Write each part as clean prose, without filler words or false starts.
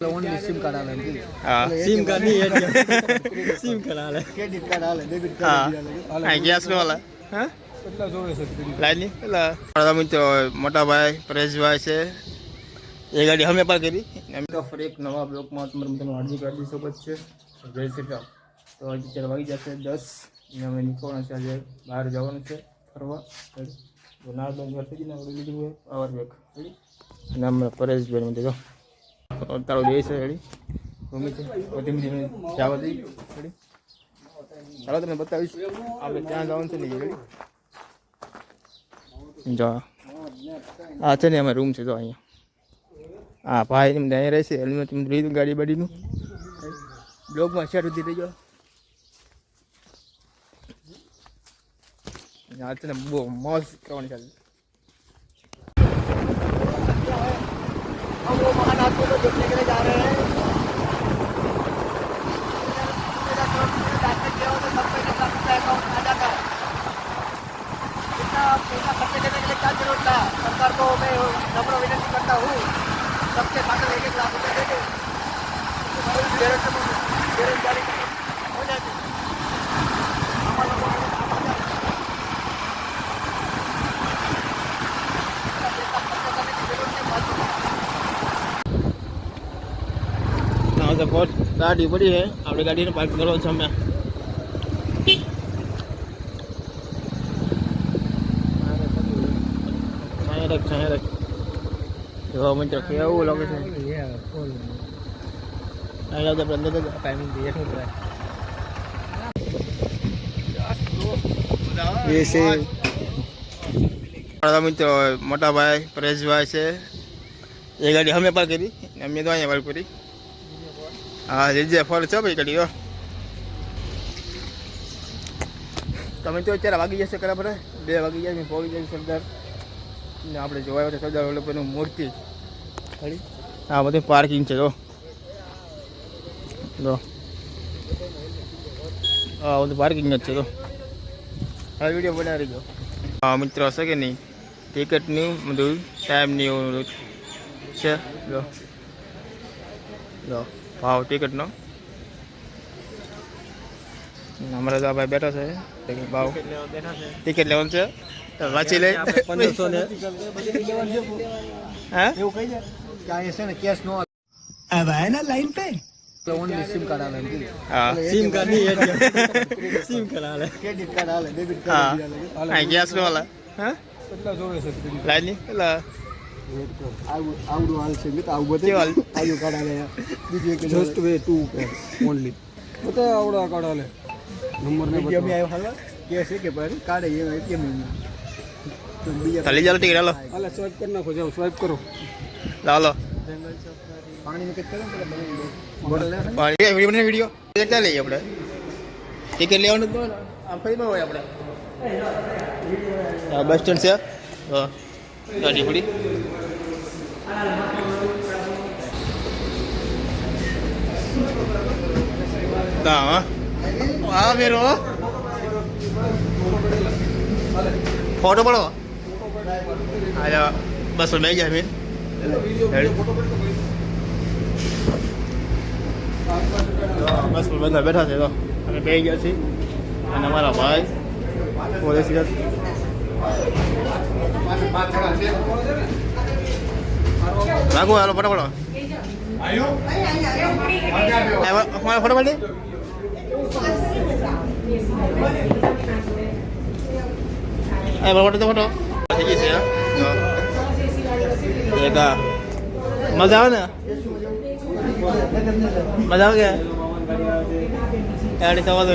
Only sim card આવે એમ કીધું. હા સિમ કાર્ડ નહીં એટીએમ સિમ કાર્ડ હાલે ક્રેડિટ કાર્ડ હાલે ડેબિટ હા કાર્ડ હા ગેસ નો હાલે હા કેટલા જોવે છે લાઈન પેલા મારા મિત્રો મોટા ભાઈ પરેશભાઈ છે એ ગાડી અમે પણ કરી અમે તો ફરી એક નવા બ્લોકમાં તમારું મિત્રનું હાર્દિક હાર્દિક સ્વાગત છે જય શ્રી રામ. તો હજી અત્યારે વાગી જશે 10 અને અમે નીકળવાનું છે આજે બહાર જવાનું છે ફરવા. તો ના બંધ કરી દીધી ને આપણે લીધું હોય પાવર બેક અને અમે પરેશભાઈ મને જો તારો દે છે રેડી મમ્મી છે ધીમે ધીમે જવા દઈ રેડી. ચાલો તમને બતાવીશ આપણે ત્યાં જવાનું છે ને રેડી. જો આ છે ને અમે રૂમ છે જો અહીંયા હા ભાઈ એમ ત્યાં રહેશે હેલ્મેટ લીધું ગાડી બાડીનું બ્લોગમાં શેર સુધી રહી ગયો. આ છે ને બહુ મોજ કરવાની ચાલે. हम वो महानाथ को देखने के लिए जा रहे हैं. पैसा खर्चे देने के लिए क्या जरूरत था. सरकार को मैं नम्र विनती करता हूँ सबके खाते में 1 लाख रुपये दे दे बेरोजगारी हो जाती. बहुत गाड़ी बड़ी है अपनी गाड़ी ने पार्क करो समय जो मंच रखे वो लोकेशन टाइमिंग મિત્રો મોટા ભાઈ પરેશભાઈ છે એ ગાડી અમે પણ કરી અમે તો અહીંયા પાર્ક કરી. હા રીજે ફોર છે ભાઈ ગાડી તમે તો અત્યારે વાગી જશે બરાબર 2 વાગી જાય પહોંચી જાય સરદાર ને આપણે જોવાયો છે સરદાર વલ્લભભાઈનું મૂર્તિ ખરી. હા બધી પાર્કિંગ છે જો હા બધું પાર્કિંગ જ છે તો હા વિડીયો બનાવી દો. હા મિત્રો હશે કે નહીં ટિકિટની બધું ટાઈમની એવું છે જો ભાવ ટિકિટનો અમારા તો ભાઈ બેઠા છે ભાવ ટિકિટ લેવાનું છે વાંચી લે 1500 ને હા એવું કહી દે કે આ છે ને કેશ નો अब आए ना लाइन पे ઓનલી સિમ કાર્ડ આવે એમ કીધું. હા સિમ કાર્ડ નહીં એટીએમ સિમ કાર્ડ હાલે ક્રેડિટ કાર્ડ હાલે ડેબિટ હા કાર્ડ હા ગેસ નો હાલે હા કેટલા જોવે છે લાઈન પેલા આવડું હાલ છે મિત્ર આવું બધું કેવું હાલ? આયુ કાર્ડ હાલે બીજું એક જસ્ટ વે 2 ઓનલી બતા આવડા કાર્ડ હાલે નંબર ને બધું આવ્યો હાલ કે છે કે ભાઈ કાર્ડ એ એટીએમ તો બીજા ચાલી ચાલો ટિકિટ હાલો હાલે સ્વાઇપ કરી નાખો જાઓ સ્વાઇપ કરો ચાલો પાણી ની કઈ કરો બોટલ લે પાણી વિડીયો કેટલા લઈએ આપણે ટિકિટ લેવાનું તો આમ ફરીમાં હોય આપણે બસ સ્ટેન્ડ છે હા ગાડી પડી હા હા મેરો ફોટો પડો હા બસ લઈ જાય મેં બસ બધા બેઠા છે તો અમે બે ગયા છીએ અને અમારા ભાઈ પોલીસ રાખો હાલો ફટાફટ ફોટો પાડી ફોટો તો ફોટો થઈ ગઈ છે એક મજા આવે ને મજા આવે કે ગાડી થવા દો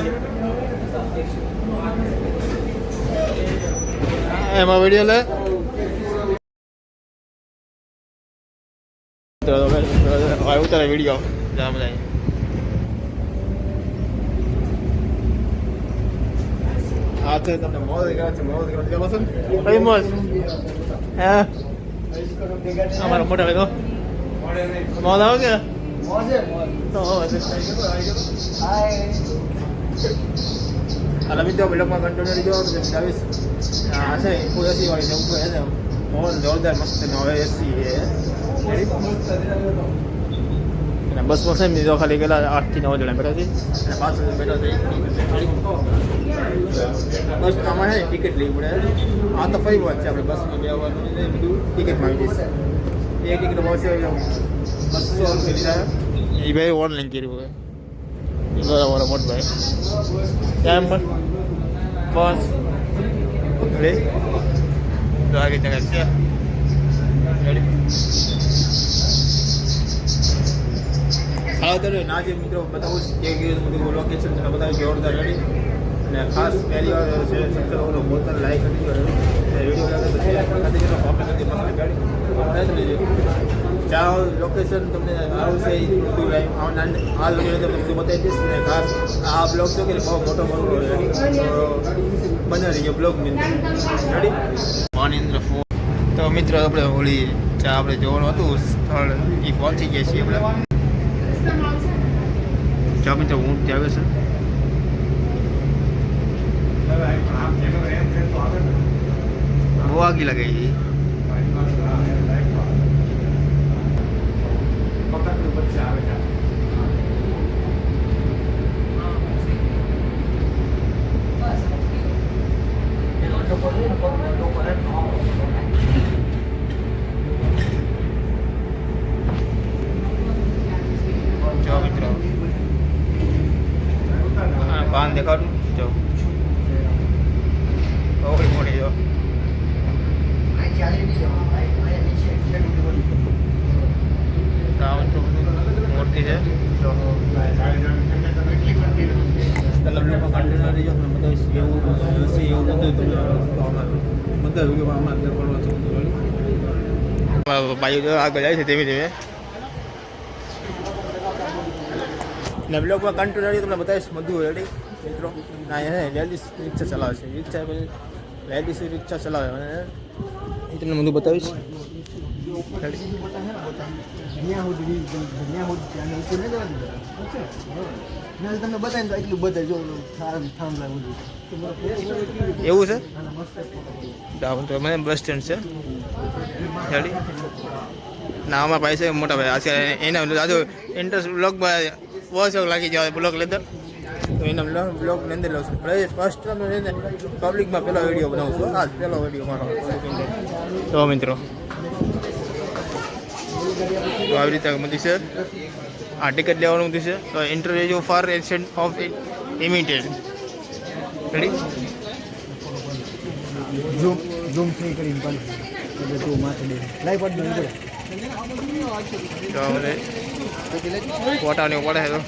એમાં વિડીયો લે ઉતારે વિડીયો જવા બધા હા છે તમને મોજ છે મોજ કઈ મોજ હા અમારા મોટા ભાઈ તો મોજ આવે કે તો a la video me lo puedo controlar yo, ¿sabes? Hace pude así, vale, no puede, no, de orden más no es así, અને બસમાં છે મિત્રો ખાલી ગયેલા 8 થી 9 જણા બેઠા છે અને પાછળ બેઠા છે બસ આમાં છે ટિકિટ લેવી પડે આ તો ફરી વાત છે આપણે બસમાં બેવાનું ને બધું ટિકિટમાં આવી જશે એક ટિકિટ પાસે 200 રૂપિયા એ ભાઈ ઓનલાઈન કર્યું હોય એ બરાબર મોટ ભાઈ કેમ પણ બસ લે તો આગે જગા છે રેડી હાલો તો ના જે મિત્રો બતાવું કે બધું લોકેશન તમને બતાવી જોરદાર રેડી અને ખાસ પહેલી વાર છે સબસ્ક્રાઇબ બોલતા લાઈક કરી દો વિડીયો લાગે તો શેર કરી દેજો કોમેન્ટ કરી મસ્ત ગાડી ચાલો લોકેશન તમને આવું છે બધું લાઈવ આ વિડીયો તમને બધું બતાવી દઈશ ને ખાસ આ બ્લોગ છે કે બહુ મોટો રેડી બને રહીએ બ્લોગની અંદર રેડી માનિન્દ્ર ફોર્ટ તો મિત્રો આપણે ઓલી ચા આપણે જોવાનું હતું સ્થળ એ પહોંચી ગયા છીએ આપણે ચા મિત્રો ઊંટ આવે છે બહુ આગી લાગે છે જો મિત્રો પાન દેખાડું જો ઓળી મોડી જો મૂર્તિ છે જો ભાઈઓ આગળ જાય છે ધીમે ધીમે ને બ્લોગમાં કન્ટિન્યુ તમને બતાવીશ બધું રેડી મિત્રો ના એને લેડીઝ રિક્ષા ચલાવે છે રિક્ષા પછી લેડીઝ રિક્ષા ચલાવે અને એ તમને બધું બતાવીશ તમને બતાવીને તો એટલું બધા જો એવું છે ડાઉન તો મને બસ સ્ટેન્ડ છે રેડી ના અમારા ભાઈ છે મોટા ભાઈ અત્યારે એના આજુ ઇન્ટરેસ્ટ બ્લોગમાં બહુ લાગી જાય બ્લોગ લેદર તો એના બ્લોગની અંદર લઉં છું ફર્સ્ટ પબ્લિકમાં પહેલો વિડીયો બનાવું છું આ પહેલો વિડીયો મારો તો મિત્રો તો આવી રીતે બધું છે આ ટિકિટ લેવાનું બધું છે તો ઇન્ટરવ્યુ ફાર એક્સેન્ટ ઓફ ઇમિટેડ રેડી ઝૂમ થઈ કરીને પણ તું માથે દે લાઈવ પડ દે તો હવે ફોટાની પડે તો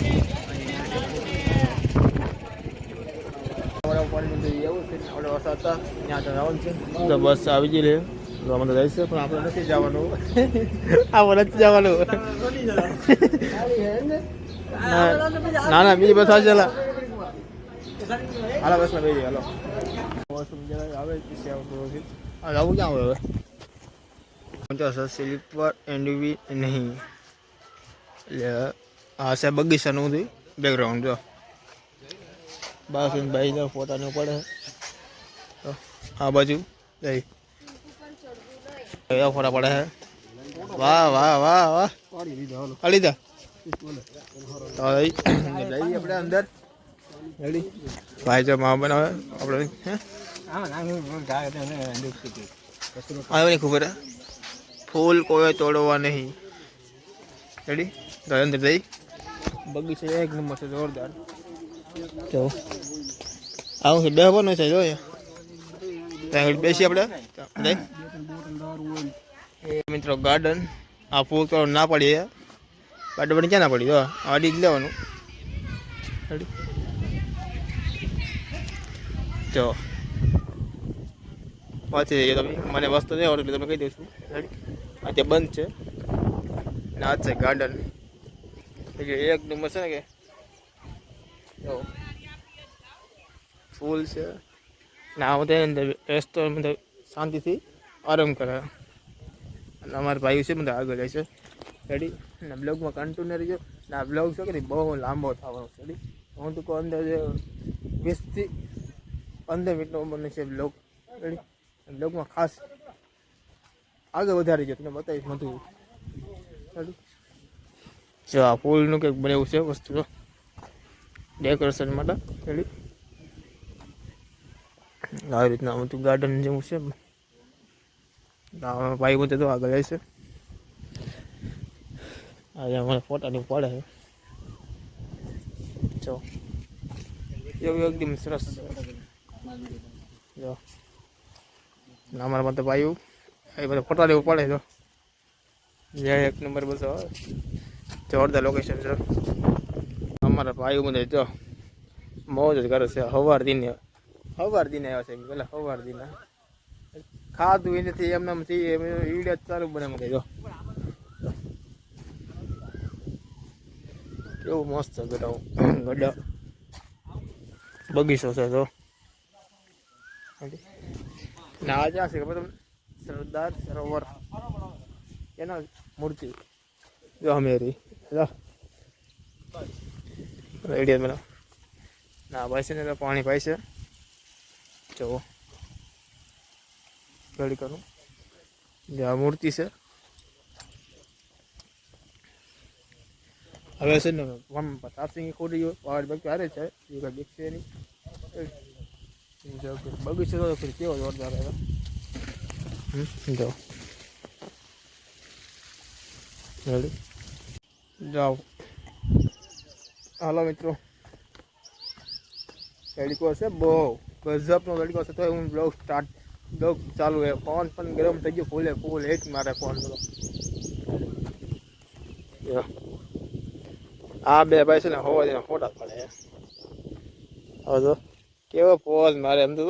તો બસ આવી જઈ લે મને જાય છે પણ આપણે નથી જવાનું આપણે નથી જવાનું ના ના બીજી બસ આવે હાલો બસમાં બેસી હાલો આવે આવું ક્યાં આવે હવે સ્લીપર એન્ડવી નહીં એટલે આ છે બગીચાનું હતું બેકગ્રાઉન્ડ જો બસ ભાઈ જો ફોટાનું પડે તો આ બાજુ જઈ એવા ફોટા પડે છે વાહ વાહ વાહ વાહ લીધા તો જઈએ આપણે અંદર રેડી ભાઈ જો મા બનાવે આપણે આવે નહીં ખબર ફૂલ કોઈ તોડવા નહીં રેડી તો અંદર જઈ બગીચો એક નંબર છે જોરદાર તો આવું છે બેહવાનું છે જો ત્યાં બેસી આપણે જઈ મિત્રો ગાર્ડન આ ફૂલ તો ના પડીએ ગાર્ડન ક્યાં ના પડી જો આડી જ લેવાનું રેડી તો પાછી જઈએ તમે મને વસ્તુ નહીં આવડે એટલે તમે કહી દઈશું રેડી આ તે બંધ છે ને આ છે ગાર્ડન એટલે એક નંબર છે ને કે તો ફૂલ છે ને આ બધા અંદર રસ્તો મતલબ શાંતિથી આરામ કરે અને અમારા ભાઈ છે બધા આગળ જાય છે રેડી ને બ્લોગમાં કન્ટિન્યુ રહીજો ને આ બ્લોગ છે કે બહુ લાંબો થવાનો છે રેડી હું તો કહું અંદર 20 થી 15 મિનિટનો બને છે બ્લોગ રેડી બ્લોગમાં ખાસ આગળ વધારી જો તમને બતાવીશ બધું રેડી જો આ ફૂલનું કંઈક બનાવ્યું છે વસ્તુ ડેકોરેશન માટે રેડી આવી રીતના બધું ગાર્ડન જેવું છે ભાઈ બધે તો આગળ જાય છે આજે અમારે ફોટાની પડે છે જો એવું એકદમ સરસ જો અમારા માટે ભાઈ એ બધા ફોટા લેવું પડે તો જે એક નંબર બસ જોરદાર લોકેશન છે અમારા ભાઈ બધા જો મોજ જ કરે છે સવાર દિને આવ્યા છે પેલા સવાર દિને ખાધું એ નથી એમને વિડીયો ચાલુ બને મને જો કેવું મસ્ત ગડા બગીચો છે તો ને આ જ્યાં છે ખબર તમને સરદાર સરોવર એના મૂર્તિ જો અમેરી રેડિયો મને ના ભાઈ છે ને તો પાણી પાય છે જો રેડી કરું જે આ મૂર્તિ છે હવે છે ને તારસિંગ ખોટી ગયો પહાડ બાકી હારે છે એ કઈ દેખશે નહીં બગીચો તો કેવો જોરદાર જો રેડી જાઓ હાલો મિત્રો તડકો છે બહુ ગજબનો તડકો છે તો હું બ્લોગ ચાલુ છે ફોન પણ ગરમ થઈ ગયો ફૂલ હેટ મારે ફોન બોલો આ બે ભાઈ છે ને હોવા ફોટા પડે હવે તો કેવો પોઝ મારે એમ તો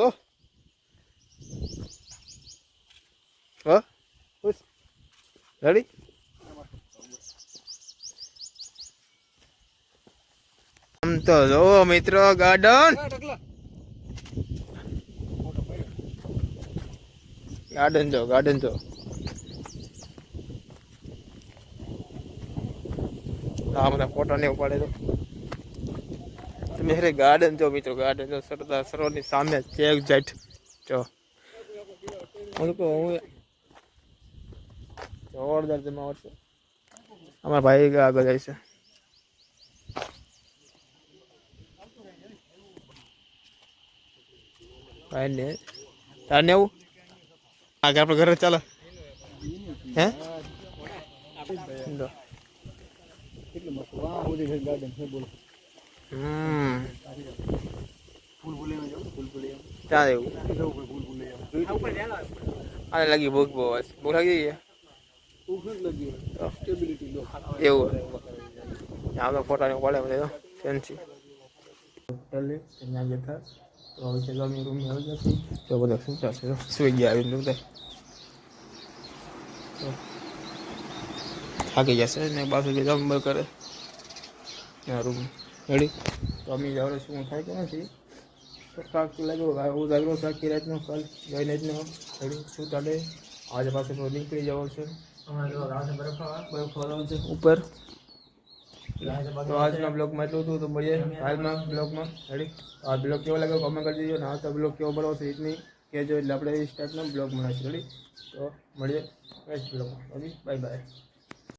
ખુશ રેડી આમ તો જો મિત્રો ગાર્ડન જો આ મને ફોટો ને ઉપાડે તો તમે અરે ગાર્ડન જો મિત્રો ગાર્ડન જો સરદાર સરોવરની સામે છે એક્ઝેક્ટ જો હું જોરદાર જમાવટ છે અમારા ભાઈ આગળ જાય છે ભાઈ ને તાર ને આવું આગળ આપણે ઘરે ચાલો હે ત્યાં એવું આને લાગી ભૂખ બહુ ભૂખ લાગી એવું આમ તો ફોટા ને પડે બધે ફેન્સી હોટલે ત્યાં જતા તો હવે છે અમે રૂમ આવી જશે તો બધા શું થશે સુઈ ગયા આવીને બધા થાકી જશે ને પાછું જે જમબર કરે રૂમ રેડી તો અમે જવાનું શું થાય કે નથી શાક લાગ્યો ઉજાગરો શાકી રાતનો કાલ ગઈ નાઈટનો રેડી શું ચાલે આજે પાસે નીકળી જવાનું છે બરફ આવવાનું છે ઉપર તો આજના બ્લોગમાં એટલું હતું તો મળીએ હાલમાં બ્લોગમાં રેડી આ બ્લોગ કેવો લાગ્યો કમેન્ટ કરી દીજો ને આ તો બ્લોગ કેવો બનાવશે એ જ નહીં કહેજો એટલે આપણે એ ટાઈપનો બ્લોગ બનાવીશું રેડી તો મળીએ નેક્સ્ટ બ્લોગમાં ઓકે બાય બાય